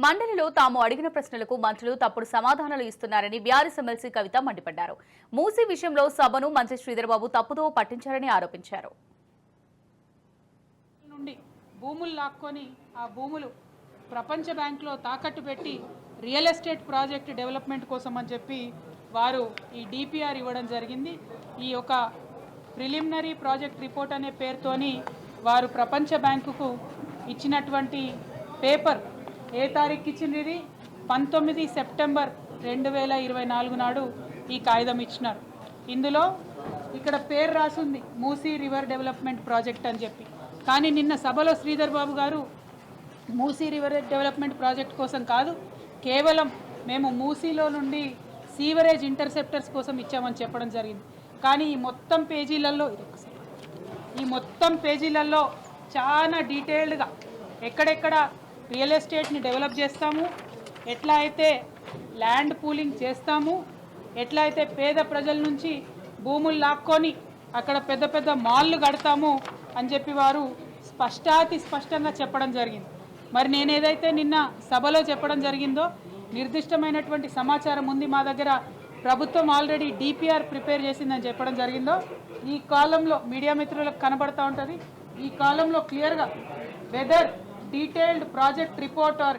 మండలిలో తాము అడిగిన ప్రశ్నలకు మంత్రులు తప్పుడు సమాధానాలు ఇస్తున్నారని బీఆర్ఎస్ ఎమ్మెల్సీ కవిత మండిపడ్డారు. మూసీ విషయంలో సభను మంత్రి శ్రీధర్బాబు తప్పుదో పట్టించారని ఆరోపించారు. భూములు లాక్కొని ఆ భూములు ప్రపంచ బ్యాంకులో తాకట్టు పెట్టి రియల్ ఎస్టేట్ ప్రాజెక్ట్ డెవలప్మెంట్ కోసం అని చెప్పి వారు ఈ డిపిఆర్ ఇవ్వడం జరిగింది. ఈ యొక్క ప్రిలిమినరీ ప్రాజెక్ట్ రిపోర్ట్ అనే పేరుతోని వారు ప్రపంచ బ్యాంకుకు ఇచ్చినటువంటి పేపర్ ఏ తారీఖు ఇచ్చింది? 19 సెప్టెంబర్ 2024 నాడు ఈ కాగితం ఇచ్చినారు. ఇందులో ఇక్కడ పేరు రాసింది మూసీ రివర్ డెవలప్మెంట్ ప్రాజెక్ట్ అని చెప్పి. కానీ నిన్న సభలో శ్రీధర్ బాబు గారు మూసీ రివర్ డెవలప్మెంట్ ప్రాజెక్ట్ కోసం కాదు, కేవలం మేము మూసీలో నుండి సీవరేజ్ ఇంటర్సెప్టర్స్ కోసం ఇచ్చామని చెప్పడం జరిగింది. కానీ ఈ మొత్తం పేజీలలో చాలా డీటెయిల్డ్గా ఎక్కడెక్కడ రియల్ ఎస్టేట్ని డెవలప్ చేస్తాము, ఎట్లా అయితే ల్యాండ్ పూలింగ్ చేస్తాము, ఎట్లా అయితే పేద ప్రజల నుంచి భూములు లాక్కొని అక్కడ పెద్ద పెద్ద మాల్లు కడతాము అని చెప్పి వారు స్పష్టంగా చెప్పడం జరిగింది. మరి నేను ఏదైతే నిన్న సభలో చెప్పడం జరిగిందో నిర్దిష్టమైనటువంటి సమాచారం ఉంది మా దగ్గర, ప్రభుత్వం ఆల్రెడీ డిపిఆర్ ప్రిపేర్ చేసిందని చెప్పడం జరిగిందో ఈ కాలంలో మీడియా మిత్రులకు కనబడతా ఉంటుంది. ఈ కాలంలో క్లియర్గా weather detailed project report are